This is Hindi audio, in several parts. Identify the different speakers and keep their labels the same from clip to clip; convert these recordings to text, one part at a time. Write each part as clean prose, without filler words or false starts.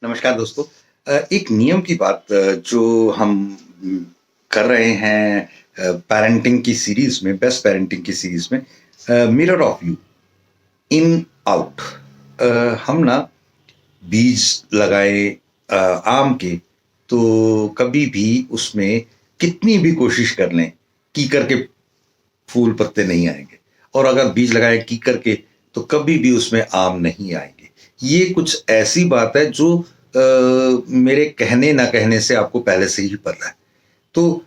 Speaker 1: नमस्कार दोस्तों। एक नियम की बात जो हम कर रहे हैं पेरेंटिंग की सीरीज में, बेस्ट पेरेंटिंग की सीरीज में, mirror of you, in out. हम ना बीज लगाए आम के, तो कभी भी उसमें कितनी भी कोशिश कर लें, कीकर के फूल पत्ते नहीं आएंगे। और अगर बीज लगाए कीकर के, तो कभी भी उसमें आम नहीं आएंगे। ये कुछ ऐसी बात है जो मेरे कहने ना कहने से आपको पहले से ही पता है। तो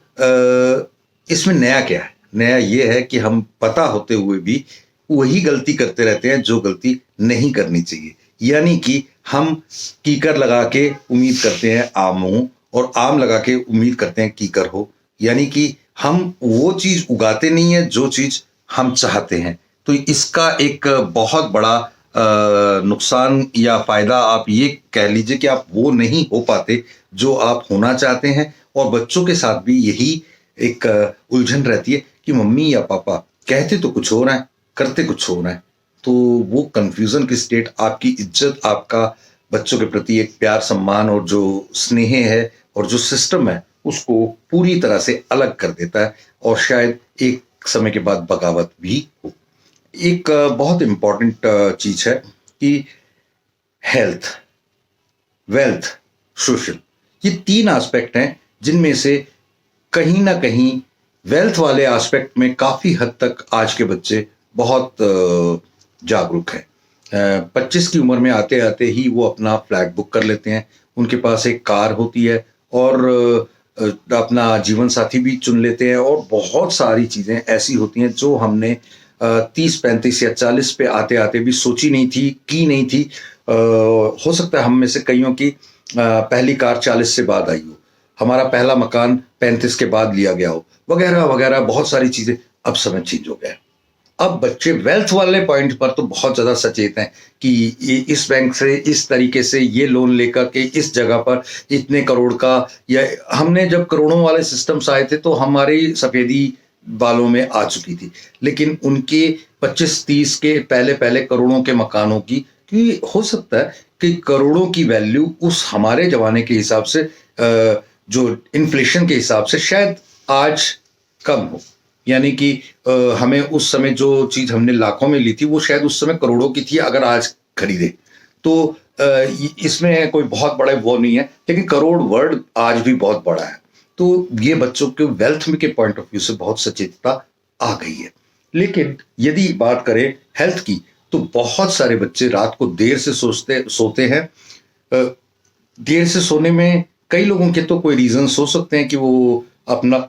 Speaker 1: इसमें नया क्या है? नया ये है कि हम पता होते हुए भी वही गलती करते रहते हैं जो गलती नहीं करनी चाहिए। यानी कि हम कीकर लगा के उम्मीद करते हैं आम हो, और आम लगा के उम्मीद करते हैं कीकर हो। यानी कि हम वो चीज उगाते नहीं है जो चीज हम चाहते हैं। तो इसका एक बहुत बड़ा नुकसान या फायदा आप ये कह लीजिए कि आप वो नहीं हो पाते जो आप होना चाहते हैं। और बच्चों के साथ भी यही एक उलझन रहती है कि मम्मी या पापा कहते तो कुछ हो रहा है, करते कुछ हो रहा है। तो वो कंफ्यूजन की स्टेट आपकी इज्जत, आपका बच्चों के प्रति एक प्यार, सम्मान और जो स्नेह है और जो सिस्टम है, उसको पूरी तरह से अलग कर देता है। और शायद एक समय के बाद बगावत भी हो। एक बहुत इंपॉर्टेंट चीज है कि हेल्थ, वेल्थ, सोशल, ये तीन एस्पेक्ट हैं जिनमें से कहीं ना कहीं वेल्थ वाले एस्पेक्ट में काफी हद तक आज के बच्चे बहुत जागरूक हैं। 25 की उम्र में आते आते ही वो अपना फ्लैट बुक कर लेते हैं। उनके पास एक कार होती है और अपना जीवन साथी भी चुन लेते हैं। और बहुत सारी चीजें ऐसी होती हैं जो हमने 30, 35 या 40 पे आते आते भी सोची नहीं थी, की नहीं थी। हो सकता है हम में से कईयों की पहली कार 40 से बाद आई हो, हमारा पहला मकान 35 के बाद लिया गया हो, वगैरह वगैरह बहुत सारी चीजें। अब समय चेंज हो गया है। अब बच्चे वेल्थ वाले पॉइंट पर तो बहुत ज्यादा सचेत हैं कि इस बैंक से इस तरीके से ये लोन लेकर के इस जगह पर इतने करोड़ का, या हमने जब करोड़ों वाले सिस्टम्स आए थे तो हमारी सफेदी बालों में आ चुकी थी। लेकिन उनके 25-30 के पहले पहले करोड़ों के मकानों की, कि हो सकता है कि करोड़ों की वैल्यू उस हमारे जमाने के हिसाब से जो इन्फ्लेशन के हिसाब से शायद आज कम हो। यानी कि हमें उस समय जो चीज हमने लाखों में ली थी वो शायद उस समय करोड़ों की थी अगर आज खरीदे तो। इसमें कोई बहुत बड़ा वो नहीं है, लेकिन करोड़ वर्ड आज भी बहुत बड़ा है। तो ये बच्चों के वेल्थ में के पॉइंट ऑफ व्यू से बहुत सचेतता आ गई है। लेकिन यदि बात करें हेल्थ की, तो बहुत सारे बच्चे रात को देर से सोते हैं। देर से सोने में कई लोगों के तो कोई रीजन हो सकते हैं कि वो अपना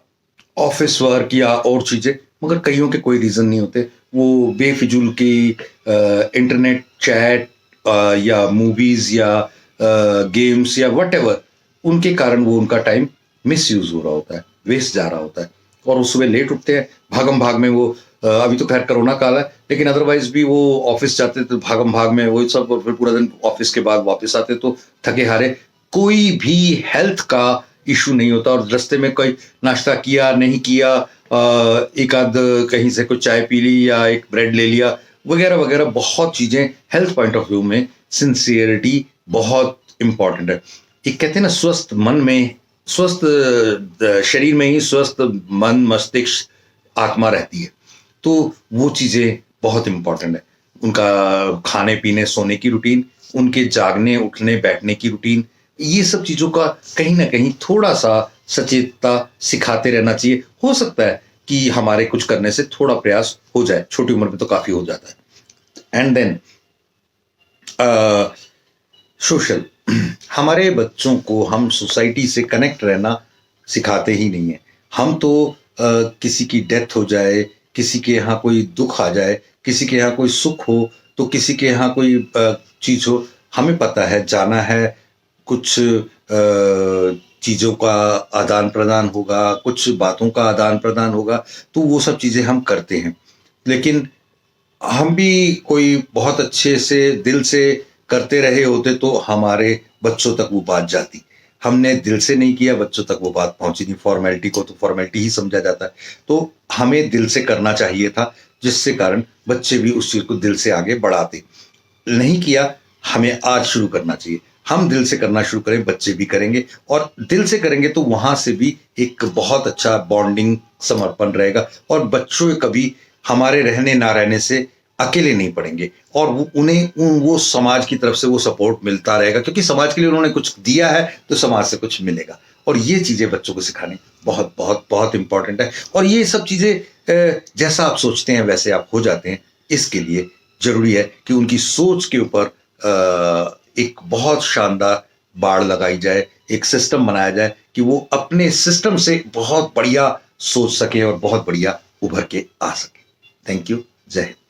Speaker 1: ऑफिस वर्क या और चीजें, मगर कईयों के कोई रीजन नहीं होते। वो बेफिजूल की इंटरनेट चैट या मूवीज या गेम्स या वट उनके कारण वो उनका टाइम मिस यूज हो रहा होता है, वेस्ट जा रहा होता है। और वो सुबह लेट उठते हैं, भागम भाग में वो अभी तो खैर कोरोना काल है, लेकिन अदरवाइज भी वो ऑफिस जाते तो भागम भाग में वही सब, और फिर पूरा दिन ऑफिस के बाद वापस आते तो थके हारे। कोई भी हेल्थ का इशू नहीं होता। और रास्ते में कोई नाश्ता किया नहीं किया, एक आध कहीं से कुछ चाय पी ली या एक ब्रेड ले लिया, वगैरह वगैरह बहुत चीजें। हेल्थ पॉइंट ऑफ व्यू में सिंसियरिटी बहुत इंपॉर्टेंट है। एक कहते हैं ना, स्वस्थ मन में, स्वस्थ शरीर में ही स्वस्थ मन, मस्तिष्क, आत्मा रहती है। तो वो चीजें बहुत इंपॉर्टेंट है। उनका खाने पीने सोने की रूटीन, उनके जागने उठने बैठने की रूटीन, ये सब चीजों का कहीं ना कहीं थोड़ा सा सचेतता सिखाते रहना चाहिए। हो सकता है कि हमारे कुछ करने से थोड़ा प्रयास हो जाए, छोटी उम्र में तो काफी हो जाता है। एंड देन सोशल, हमारे बच्चों को हम सोसाइटी से कनेक्ट रहना सिखाते ही नहीं है। हम तो किसी की डेथ हो जाए, किसी के यहाँ कोई दुख आ जाए, किसी के यहाँ कोई सुख हो, तो किसी के यहाँ कोई चीज हो, हमें पता है जाना है, कुछ चीजों का आदान प्रदान होगा, कुछ बातों का आदान प्रदान होगा, तो वो सब चीजें हम करते हैं। लेकिन हम भी कोई बहुत अच्छे से दिल से करते रहे होते तो हमारे बच्चों तक वो बात जाती। हमने दिल से नहीं किया, बच्चों तक वो बात पहुंची नहीं। फॉर्मेलिटी को तो फॉर्मेलिटी ही समझा जाता है। तो हमें दिल से करना चाहिए था, जिससे कारण बच्चे भी उस चीज को दिल से आगे बढ़ाते। नहीं किया, हमें आज शुरू करना चाहिए। हम दिल से करना शुरू करें, बच्चे भी करेंगे, और दिल से करेंगे तो वहां से भी एक बहुत अच्छा बॉन्डिंग, समर्पण रहेगा, और बच्चों कभी हमारे रहने ना रहने से अकेले नहीं पड़ेंगे, और वो समाज की तरफ से वो सपोर्ट मिलता रहेगा, क्योंकि समाज के लिए उन्होंने कुछ दिया है तो समाज से कुछ मिलेगा। और ये चीजें बच्चों को सिखानी बहुत बहुत बहुत इंपॉर्टेंट है। और ये सब चीजें जैसा आप सोचते हैं वैसे आप हो जाते हैं, इसके लिए जरूरी है कि उनकी सोच के ऊपर एक बहुत शानदार बाड़ लगाई जाए, एक सिस्टम बनाया जाए कि वो अपने सिस्टम से बहुत बढ़िया सोच सके और बहुत बढ़िया उभर के आ सके। Thank you. जय हिंद।